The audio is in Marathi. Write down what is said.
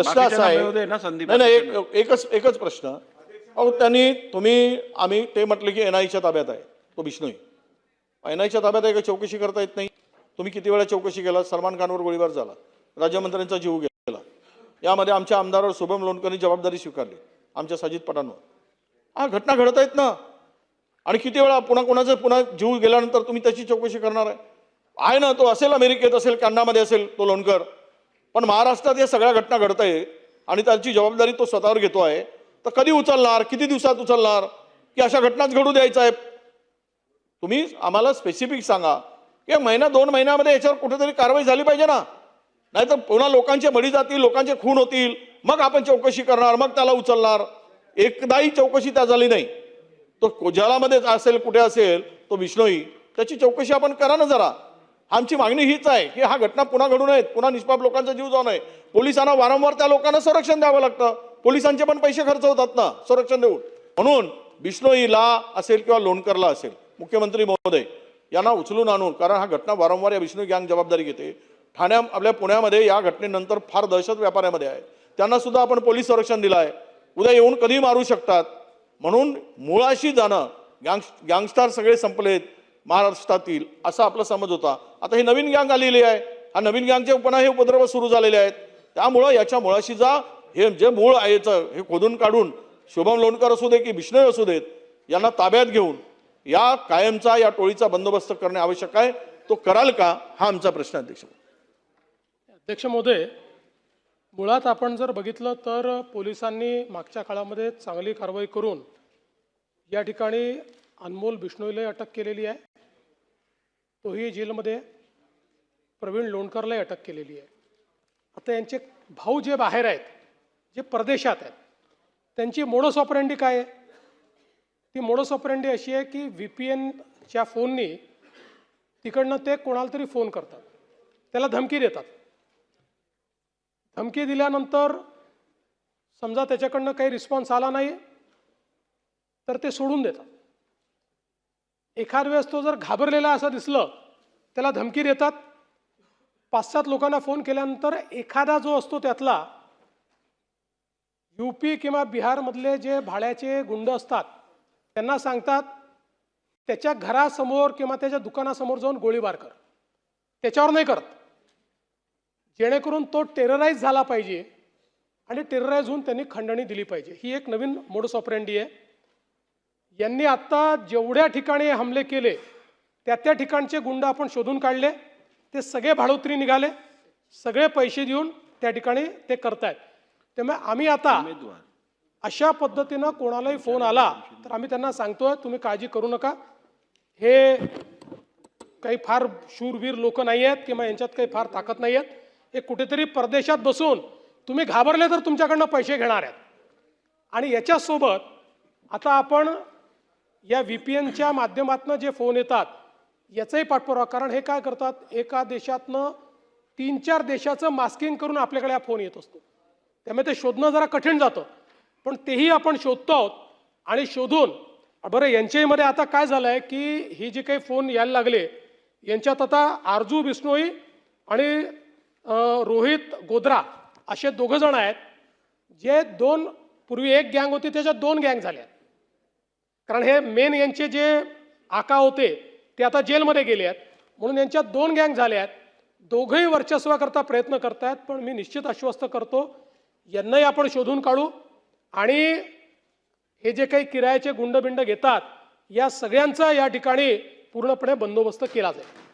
प्रश्न असा आहे नाही नाही एकच प्रश्न अहो आम्ही ते म्हटलं की एनआयच्या ताब्यात आहे तो बिश्नोई एनआयच्या ताब्यात आहे का चौकशी करता येत नाही तुम्ही किती वेळा चौकशी केला सलमान खानवर गोळीबार झाला राज्यमंत्र्यांचा जीव गेला यामध्ये आमच्या आमदारावर शुभम लोणकरनी जबाबदारी स्वीकारली आमच्या साजिद पठाणवर हा घटना घडत आहेत ना आणि किती वेळा पुन्हा जीव गेल्यानंतर तुम्ही त्याची चौकशी करणार आहे ना तो असेल अमेरिकेत असेल कॅनडामध्ये असेल तो लोणकर पण महाराष्ट्रात या सगळ्या घटना घडत आहे आणि त्याची जबाबदारी तो स्वतःवर घेतो आहे तर कधी उचलणार किती दिवसात उचलणार की अशा घटनाच घडू द्यायचं आहे तुम्ही आम्हाला स्पेसिफिक सांगा की महिना 2 महिन्यामध्ये याच्यावर कुठेतरी कारवाई झाली पाहिजे ना नाहीतर पुन्हा लोकांचे बळी जातील लोकांचे खून होतील मग आपण चौकशी करणार मग त्याला उचलणार एकदाही चौकशी त्या झाली नाही तो कोजालामध्ये असेल कुठे असेल तो बिश्नोई त्याची चौकशी आपण करा ना जरा आमची मागणी हीच आहे की हा घटना पुन्हा घडू नयेत पुन्हा निष्पाप लोकांचा जीव जाऊ नये पोलिसांना वारंवार त्या लोकांना संरक्षण द्यावं लागतं पोलिसांचे पण पैसे खर्च होतात ना संरक्षण देऊन म्हणून बिश्नोईला असेल किंवा लोणकरला असेल मुख्यमंत्री महोदय यांना उचलून आणून कारण हा घटना वारंवार या बिश्नोई गँग जबाबदारी घेते आपल्या पुण्यामध्ये या घटनेनंतर फार दहशत व्यापाऱ्यामध्ये आहे त्यांना सुद्धा आपण पोलीस संरक्षण दिलं आहे उद्या येऊन कधी मारू शकतात म्हणून मुळाशी जाणं गँगस्टर सगळे संपलेत महाराष्ट्रातील असा आपला समज होता आता ही नवीन गँग आलेली आहे हा नवीन गँगचे पुन्हा हे उपद्रव सुरू झालेले आहेत त्यामुळं याच्या मुळाशी जा हे जे मूळ आहेचं हे खोदून काढून शुभम लोणकर असू दे की बिश्नोई असू देत यांना ताब्यात घेऊन या कायमचा या टोळीचा बंदोबस्त करणे आवश्यक आहे तो कराल का हा आमचा प्रश्न आहे अध्यक्ष महोदय मुळात आपण जर बघितलं तर पोलिसांनी मागच्या काळामध्ये चांगली कारवाई करून या ठिकाणी अनमोल बिश्नोईला अटक केलेली आहे तोही जेलमध्ये प्रवीण लोणकरलाही अटक केलेली आहे आता यांचे भाऊ जे बाहेर आहेत जे परदेशात आहेत त्यांची मोडस ऑपरेंडी काय आहे ती मोडस ऑपरेंडी अशी आहे की VPNच्या फोननी तिकडनं ते कोणाला तरी फोन करतात त्याला धमकी देतात धमकी दिल्यानंतर समजा त्याच्याकडनं काही रिस्पॉन्स आला नाही तर ते सोडून देतात एखाद वेळेस तो जर घाबरलेला असं दिसलं त्याला धमकी देतात 5-7 लोकांना फोन केल्यानंतर एखादा जो असतो त्यातला UP किंवा बिहारमधले जे भाड्याचे गुंड असतात त्यांना सांगतात त्याच्या घरासमोर किंवा त्याच्या दुकानासमोर जाऊन गोळीबार कर त्याच्यावर नाही करत जेणेकरून तो टेरराईज झाला पाहिजे आणि टेरराईज होऊन त्यांनी खंडणी दिली पाहिजे ही एक नवीन मोडस ऑपरेंडी आहे यांनी आता जेवढ्या ठिकाणी हमले केले त्या ठिकाणचे गुंड आपण शोधून काढले ते सगळे भाडोत्री निघाले सगळे पैसे देऊन त्या ठिकाणी ते करतायत त्यामुळे आम्ही आता अशा पद्धतीनं कोणालाही फोन आला तर आम्ही त्यांना सांगतोय तुम्ही काळजी करू नका हे काही फार शूरवीर लोक नाही आहेत किंवा यांच्यात काही फार ताकद नाही आहेत हे कुठेतरी परदेशात बसून तुम्ही घाबरले तर तुमच्याकडनं पैसे घेणार आहेत आणि याच्यासोबत आता आपण या VPNच्या माध्यमातून जे फोन येतात याचाही पाठपुरावा कारण हे काय करतात एका देशातनं 3-4 देशाचं मास्किंग करून आपल्याकडे हा फोन येत असतो त्यामुळे ते शोधणं जरा कठीण जातं पण तेही आपण शोधतो आहोत आणि शोधून बरं यांच्यामध्ये आता काय झालं आहे की ही जे काही फोन यायला लागले यांच्यात आता आरजू बिश्नोई आणि रोहित गोद्रा असे 2 जण आहेत जे पूर्वी एक गँग होती त्याच्यात 2 गँग झाल्या कारण हे मेन यांचे जे आका होते ते आता जेलमध्ये गेले आहेत म्हणून यांच्यात 2 गँग झाल्या आहेत दोघंही वर्चस्वाकरता प्रयत्न करतायत पण मी निश्चित आश्वस्त करतो यांनाही आपण शोधून काढू आणि हे जे काही किरायाचे गुंडबिंड घेतात या सगळ्यांचा या ठिकाणी पूर्णपणे बंदोबस्त केला जाईल